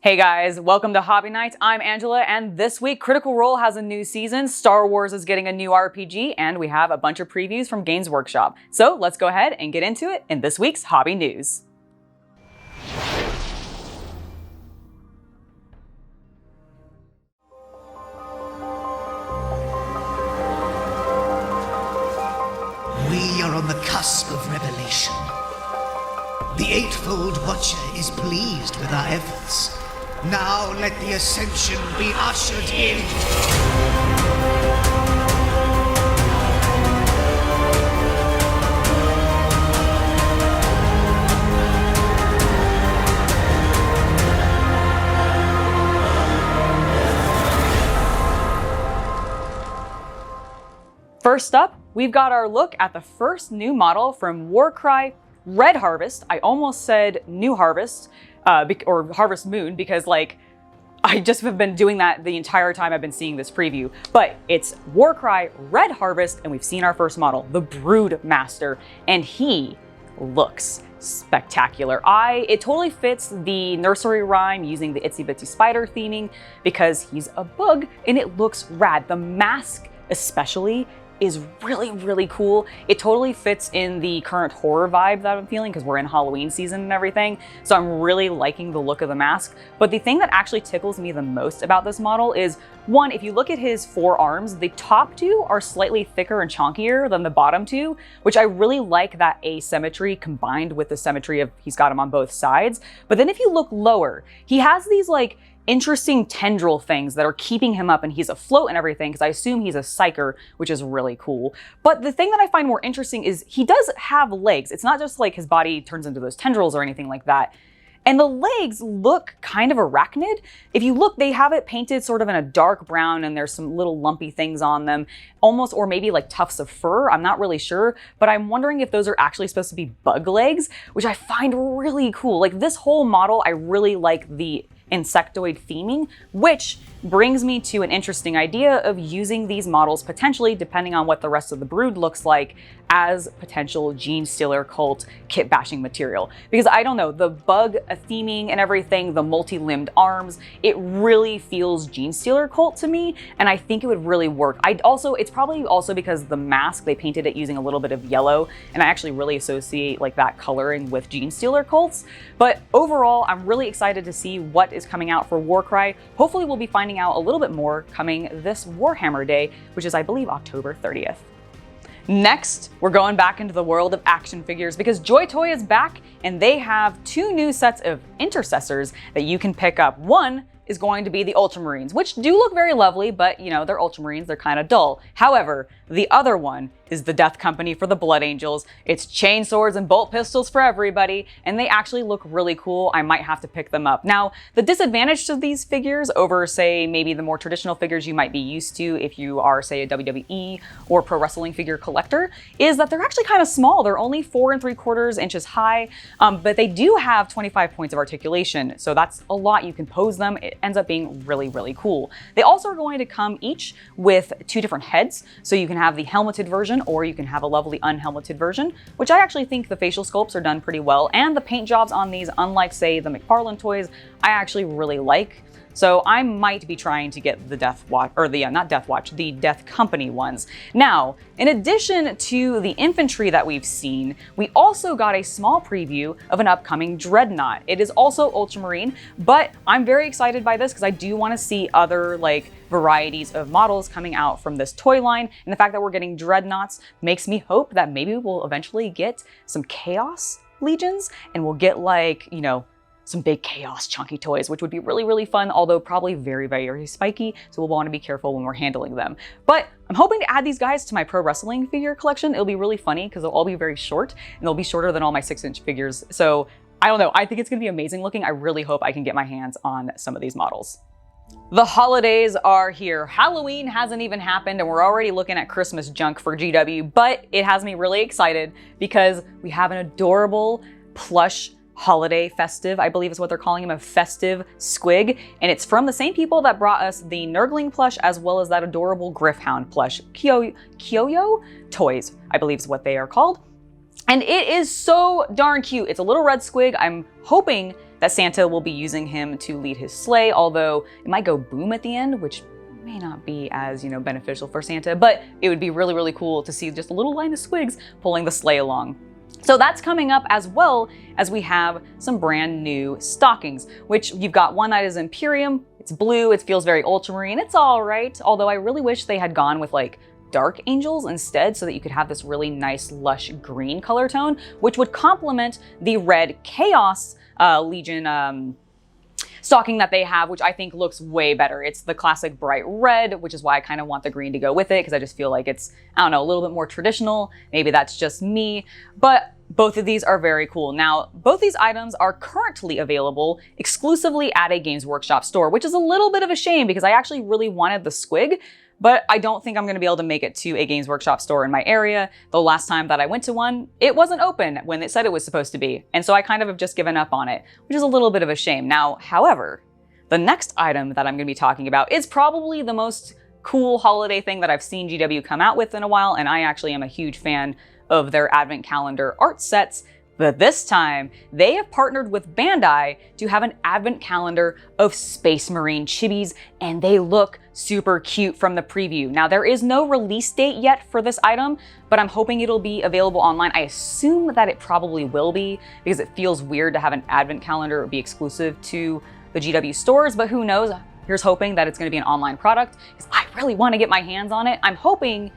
Hey guys, welcome to Hobby Nights. I'm Angela, and this week Critical Role has a new season, Star Wars is getting a new RPG, and we have a bunch of previews from Games Workshop. So let's go ahead and get into it in this week's Hobby News. We are on the cusp of revelation. The Eightfold Watcher is pleased with our efforts. Now let the Ascension be ushered in. First up, we've got our look at the first new model from Warcry Red Harvest. I almost said New Harvest, or Harvest Moon, because I just have been doing that the entire time I've been seeing this preview. But it's Warcry Red Harvest, and we've seen our first model, the Broodmaster, and he looks spectacular. It totally fits the nursery rhyme using the itsy bitsy spider theming because he's a bug and it looks rad. The mask especially is really, really cool. It totally fits in the current horror vibe that I'm feeling because we're in Halloween season and everything. So I'm really liking the look of the mask. But the thing that actually tickles me the most about this model is, one, if you look at his four arms, the top two are slightly thicker and chunkier than the bottom two, which I really like that asymmetry combined with the symmetry of he's got him on both sides. But then if you look lower, he has these interesting tendril things that are keeping him up and he's afloat and everything, because I assume he's a psyker, which is really cool. But the thing that I find more interesting is he does have legs. It's not just like his body turns into those tendrils or anything like that. And the legs look kind of arachnid. If you look, they have it painted sort of in a dark brown and there's some little lumpy things on them, almost, or maybe like tufts of fur. I'm not really sure, but I'm wondering if those are actually supposed to be bug legs, which I find really cool. Like this whole model, I really like the insectoid theming, which brings me to an interesting idea of using these models potentially, depending on what the rest of the brood looks like, as potential Genestealer Cult kit bashing material. Because I don't know, the bug theming and everything, the multi-limbed arms, it really feels Genestealer Cult to me, and I think it would really work. It's probably also because the mask, they painted it using a little bit of yellow, and I actually really associate that coloring with Genestealer Cults. But overall, I'm really excited to see what is coming out for Warcry. Hopefully we'll be finding out a little bit more coming this Warhammer Day, which is, I believe, October 30th. Next, we're going back into the world of action figures because ToyJoy is back and they have two new sets of intercessors that you can pick up. One is going to be the Ultramarines, which do look very lovely, but they're Ultramarines, they're kind of dull. However, the other one is the Death Company for the Blood Angels. It's chain swords and bolt pistols for everybody, and they actually look really cool. I might have to pick them up. Now, the disadvantage to these figures over, say, maybe the more traditional figures you might be used to if you are, say, a WWE or pro wrestling figure collector, is that they're actually kind of small. They're only 4 3/4 inches high, but they do have 25 points of articulation, so that's a lot. You can pose them. It ends up being really, really cool. They also are going to come each with 2 different heads, so you can have the helmeted version or you can have a lovely unhelmeted version, which I actually think the facial sculpts are done pretty well, and the paint jobs on these, unlike, say, the McFarlane toys, I actually really like. So I might be trying to get the Death Watch, or the Death Company ones. Now, in addition to the infantry that we've seen, we also got a small preview of an upcoming Dreadnaught. It is also Ultramarine, but I'm very excited by this because I do want to see other varieties of models coming out from this toy line, and the fact that we're getting Dreadnaughts makes me hope that maybe we'll eventually get some Chaos Legions, and we'll get some big chaos chunky toys, which would be really, really fun, although probably very, very spiky, so we'll want to be careful when we're handling them. But I'm hoping to add these guys to my pro wrestling figure collection. It'll be really funny because they'll all be very short, and they'll be shorter than all my 6-inch figures. So I don't know, I think it's gonna be amazing looking. I really hope I can get my hands on some of these models. The holidays are here. Halloween hasn't even happened and we're already looking at Christmas junk for GW, but it has me really excited because we have an adorable plush holiday festive, I believe is what they're calling him, a festive Squig, and it's from the same people that brought us the Nurgling plush as well as that adorable Griffhound plush. KOYO toys, I believe is what they are called. And it is so darn cute. It's a little red squig. I'm hoping that Santa will be using him to lead his sleigh, although it might go boom at the end, which may not be as, beneficial for Santa, but it would be really, really cool to see just a little line of Squigs pulling the sleigh along. So that's coming up, as well as we have some brand new stockings, which you've got one that is Imperium. It's blue, it feels very ultramarine, it's all right, although I really wish they had gone with like dark angels instead, so that you could have this really nice lush green color tone, which would complement the red Chaos Legion stocking that they have, which I think looks way better. It's the classic bright red, which is why I kind of want the green to go with it, because I just feel like it's, I don't know, a little bit more traditional. Maybe that's just me, but both of these are very cool. Now, both these items are currently available exclusively at a Games Workshop store, which is a little bit of a shame because I actually really wanted the Squig, but I don't think I'm going to be able to make it to a Games Workshop store in my area. The last time that I went to one, it wasn't open when it said it was supposed to be. And so I kind of have just given up on it, which is a little bit of a shame. Now, however, the next item that I'm going to be talking about is probably the most cool holiday thing that I've seen GW come out with in a while, and I actually am a huge fan of their advent calendar art sets. But this time, they have partnered with Bandai to have an advent calendar of Space Marine chibis, and they look super cute from the preview. Now, there is no release date yet for this item, but I'm hoping it'll be available online. I assume that it probably will be, because it feels weird to have an advent calendar be exclusive to the GW stores, but who knows? Here's hoping that it's going to be an online product, because I really want to get my hands on it. I'm hoping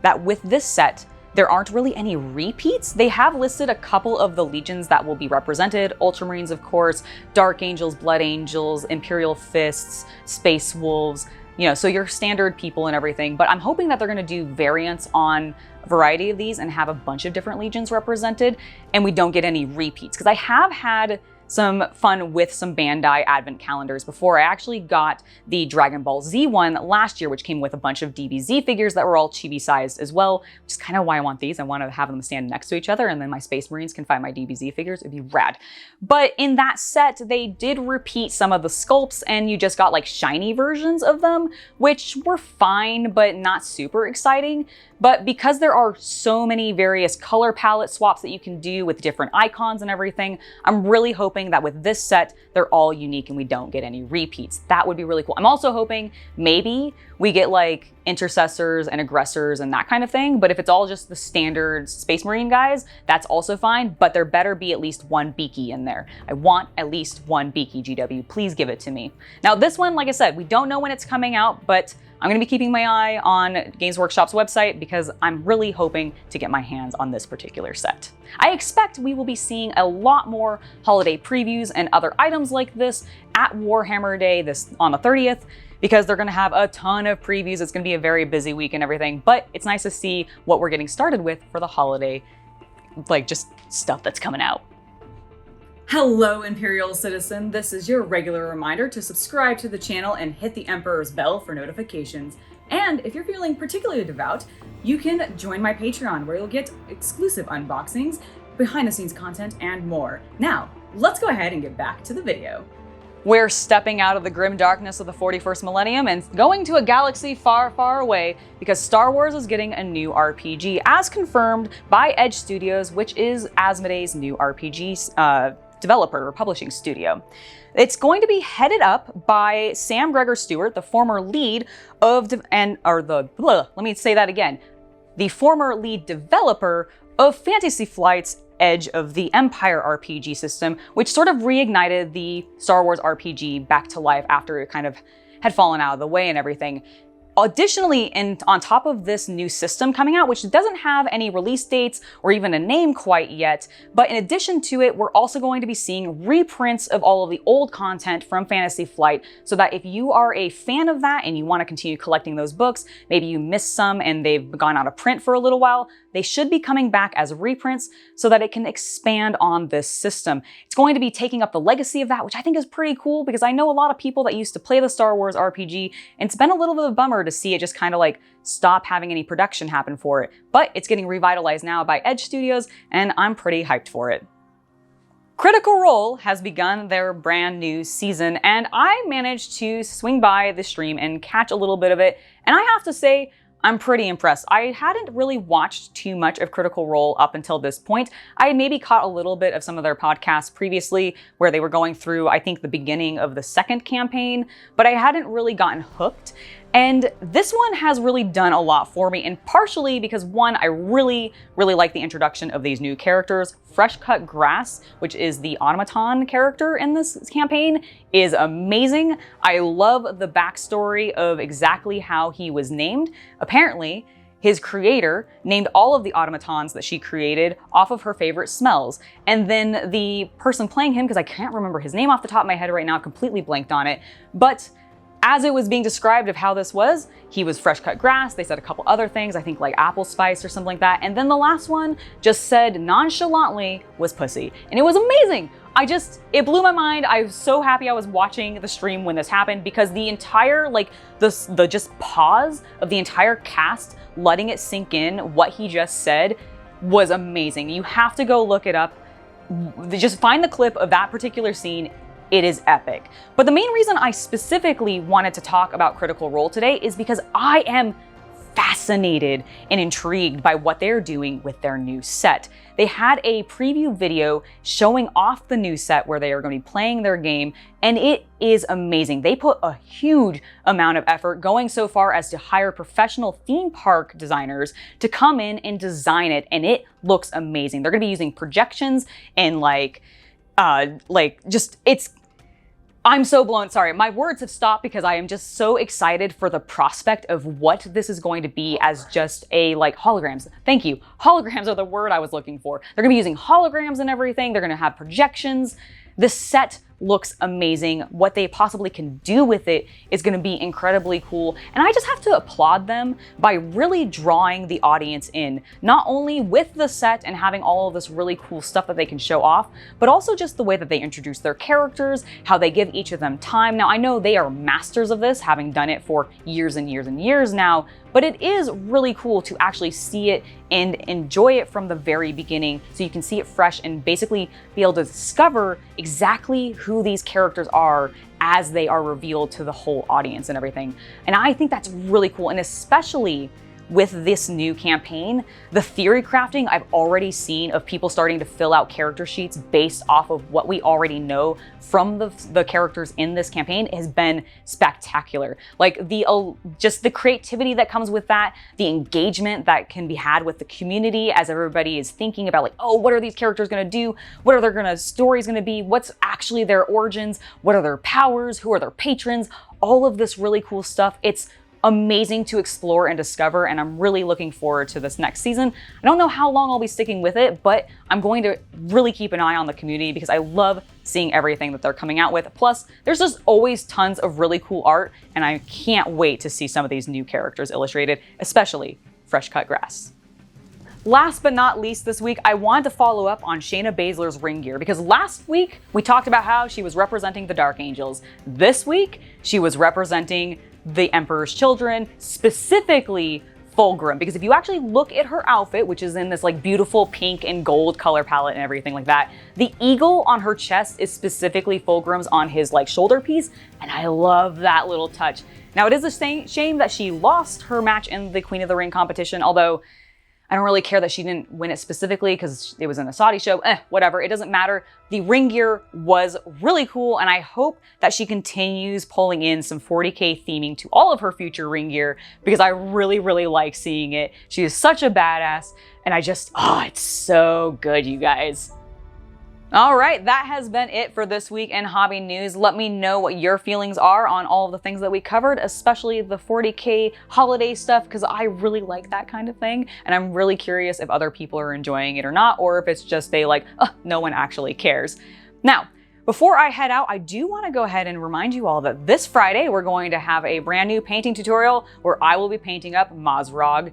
that with this set, there aren't really any repeats. They have listed a couple of the legions that will be represented. Ultramarines, of course, Dark Angels, Blood Angels, Imperial Fists, Space Wolves, so your standard people and everything. But I'm hoping that they're gonna do variants on a variety of these and have a bunch of different legions represented, and we don't get any repeats. Because I have had some fun with some Bandai advent calendars before. I actually got the Dragon Ball Z one last year, which came with a bunch of DBZ figures that were all chibi sized as well, which is kind of why I want these. I want to have them stand next to each other, and then my Space Marines can find my DBZ figures. It'd be rad. But in that set, they did repeat some of the sculpts, and you just got like shiny versions of them, which were fine, but not super exciting. But because there are so many various color palette swaps that you can do with different icons and everything, I'm really hoping that with this set, they're all unique and we don't get any repeats. That would be really cool. I'm also hoping maybe we get like intercessors and aggressors and that kind of thing, but if it's all just the standard Space Marine guys, that's also fine, but there better be at least one beaky in there. I want at least one beaky, GW. Please give it to me. Now this one, like I said, we don't know when it's coming out, but I'm going to be keeping my eye on Games Workshop's website because I'm really hoping to get my hands on this particular set. I expect we will be seeing a lot more holiday previews and other items like this at Warhammer Day on the 30th, because they're going to have a ton of previews. It's going to be a very busy week and everything, but it's nice to see what we're getting started with for the holiday, like just stuff that's coming out. Hello, Imperial Citizen. This is your regular reminder to subscribe to the channel and hit the Emperor's bell for notifications. And if you're feeling particularly devout, you can join my Patreon, where you'll get exclusive unboxings, behind-the-scenes content, and more. Now, let's go ahead and get back to the video. We're stepping out of the grim darkness of the 41st millennium and going to a galaxy far, far away, because Star Wars is getting a new RPG, as confirmed by Edge Studios, which is Asmodee's new RPG developer or publishing studio. It's going to be headed up by Sam Gregor Stewart, the former lead of the former lead developer of Fantasy Flight's Edge of the Empire RPG system, which sort of reignited the Star Wars RPG back to life after it kind of had fallen out of the way and everything. Additionally, on top of this new system coming out, which doesn't have any release dates or even a name quite yet, but in addition to it, we're also going to be seeing reprints of all of the old content from Fantasy Flight, so that if you are a fan of that and you want to continue collecting those books, maybe you missed some and they've gone out of print for a little while, they should be coming back as reprints so that it can expand on this system. It's going to be taking up the legacy of that, which I think is pretty cool, because I know a lot of people that used to play the Star Wars RPG, and it's been a little bit of a bummer to see it just kind of like stop having any production happen for it. But it's getting revitalized now by Edge Studios, and I'm pretty hyped for it. Critical Role has begun their brand new season, and I managed to swing by the stream and catch a little bit of it, and I have to say, I'm pretty impressed. I hadn't really watched too much of Critical Role up until this point. I had maybe caught a little bit of some of their podcasts previously where they were going through, I think, the beginning of the second campaign, but I hadn't really gotten hooked. And this one has really done a lot for me, and partially because one, I really like the introduction of these new characters. Fresh Cut Grass, which is the automaton character in this campaign, is amazing. I love the backstory of exactly how he was named. Apparently, his creator named all of the automatons that she created off of her favorite smells. And then the person playing him, because I can't remember his name off the top of my head right now, completely blanked on it, but as it was being described of how this was, he was fresh cut grass. They said a couple other things, I think like apple spice or something like that. And then the last one just said nonchalantly was pussy. And it was amazing. It blew my mind. I was so happy I was watching the stream when this happened, because the entire, like the just pause of the entire cast, letting it sink in what he just said was amazing. You have to go look it up. Just find the clip of that particular scene. It is epic. But the main reason I specifically wanted to talk about Critical Role today is because I am fascinated and intrigued by what they're doing with their new set. They had a preview video showing off the new set where they are going to be playing their game, and it is amazing. They put a huge amount of effort, going so far as to hire professional theme park designers to come in and design it, and it looks amazing. They're going to be using projections and I'm so blown. Sorry, my words have stopped because I am just so excited for the prospect of what this is going to be as just a holograms. Thank you. Holograms are the word I was looking for. They're gonna be using holograms and everything. They're gonna have projections. This set looks amazing. What they possibly can do with it is going to be incredibly cool. And I just have to applaud them by really drawing the audience in, not only with the set and having all of this really cool stuff that they can show off, but also just the way that they introduce their characters, how they give each of them time. Now, I know they are masters of this, having done it for years and years and years now, but it is really cool to actually see it and enjoy it from the very beginning, so you can see it fresh and basically be able to discover exactly who these characters are as they are revealed to the whole audience and everything. And I think that's really cool, and especially with this new campaign, the theory crafting I've already seen of people starting to fill out character sheets based off of what we already know from the characters in this campaign has been spectacular. Like just the creativity that comes with that, the engagement that can be had with the community as everybody is thinking about oh, what are these characters gonna do? What are their stories gonna be? What's actually their origins? What are their powers? Who are their patrons? All of this really cool stuff. It's amazing to explore and discover, and I'm really looking forward to this next season. I don't know how long I'll be sticking with it, but I'm going to really keep an eye on the community because I love seeing everything that they're coming out with. Plus, there's just always tons of really cool art, and I can't wait to see some of these new characters illustrated, especially Fresh Cut Grass. Last but not least this week, I wanted to follow up on Shayna Baszler's ring gear, because last week we talked about how she was representing the Dark Angels. This week, she was representing the Emperor's Children, specifically Fulgrim, because if you actually look at her outfit, which is in this beautiful pink and gold color palette and everything like that, the eagle on her chest is specifically Fulgrim's on his shoulder piece, and I love that little touch. Now, it is a shame that she lost her match in the Queen of the Ring competition, although I don't really care that she didn't win it specifically because it was in a Saudi show. Whatever, it doesn't matter. The ring gear was really cool, and I hope that she continues pulling in some 40K theming to all of her future ring gear, because I really like seeing it. She is such a badass, and it's so good, you guys. All right, that has been it for this week in hobby news. Let me know what your feelings are on all of the things that we covered, especially the 40K holiday stuff, because I really like that kind of thing. And I'm really curious if other people are enjoying it or not, or if it's just no one actually cares. Now, before I head out, I do want to go ahead and remind you all that this Friday, we're going to have a brand new painting tutorial where I will be painting up Mazrog.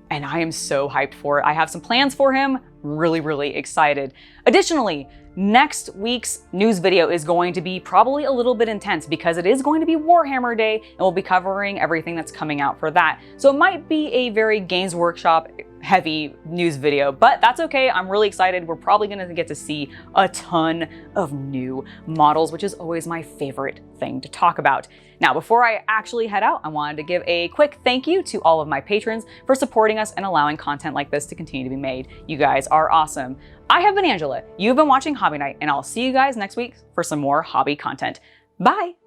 And I am so hyped for it. I have some plans for him. Really excited. Additionally, next week's news video is going to be probably a little bit intense because it is going to be Warhammer Day, and we'll be covering everything that's coming out for that. So it might be a very Games Workshop heavy news video, but that's okay. I'm really excited. We're probably going to get to see a ton of new models, which is always my favorite thing to talk about. Now, before I actually head out, I wanted to give a quick thank you to all of my patrons for supporting us and allowing content like this to continue to be made. You guys are awesome. I have been Angela. You've been watching Hobby Night, and I'll see you guys next week for some more hobby content. Bye!